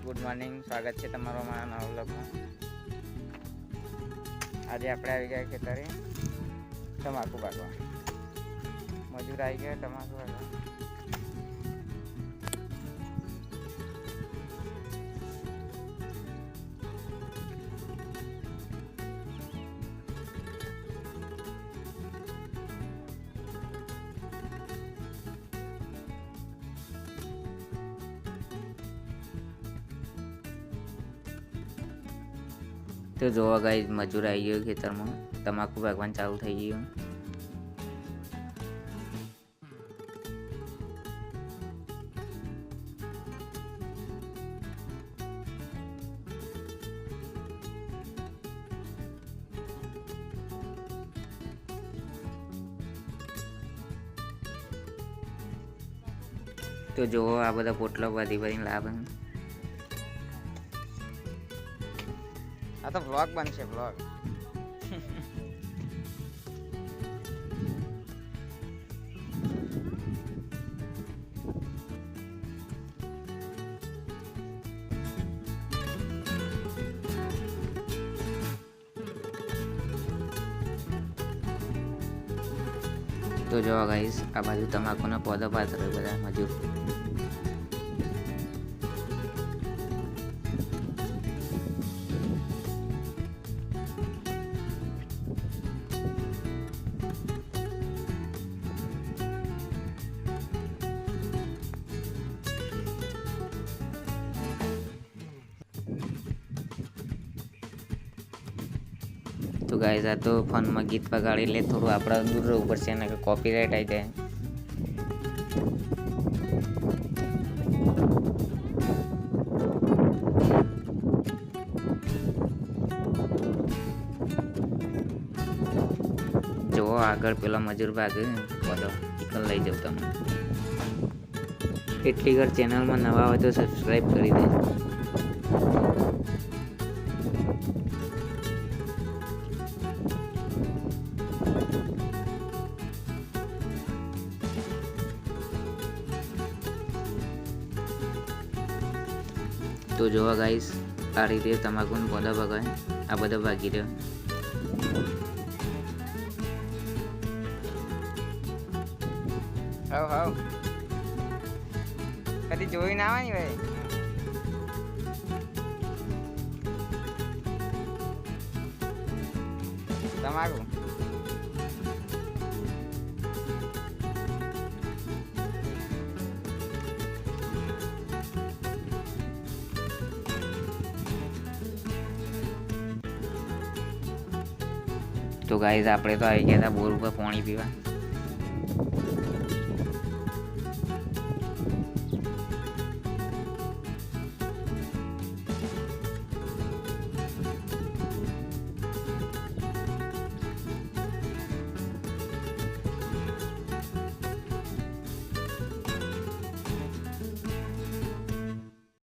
Good morning, સ્વાગત છે તમારો મારા નવા વ્લોગમાં. આજે આપણે આવી ગયા ખેતરે તમાકુ પાકવા. મજૂર આવી ગયા તમાકુ પાકવા. તો જોવા ગાઈસ મજૂર આવી ગયો ખેતરમાં, તમાકુ પાકવાનું ચાલુ થઈ ગયું. તો જોવો આ બધા પોટલા બધી ભરીને લાવે. આ તો વ્લોગ બનશે, વ્લોગ. તો જોવા ગાઈસ આ બાજુ તમાકુના પૌધા પાત્ર બધા મજૂર. તો ગાઈસ આ તો ફોનમાં ગીત વગાડી એટલે થોડું આપણે દૂર રહેવું પડશે, એને કોપીરાઇટ આવી જાય. જો આગળ પેલા મજૂર ભાગે બધો લઈ જાવ તમે. એટલી ઘર ચેનલમાં નવા હોય તો સબસ્ક્રાઈબ કરી દે. તો જોવા ગાઈસ આ રીતે તમાકુનો પૌધા ભગાય, આ બધા ભાગી રહ્યો. હાવ હાવ કદી જોઈ ના આવવાની ભાઈ. તમાકુ તો ગાઈસ આપણે તો આવી ગયા હતા બોર ઉપર પાણી પીવા.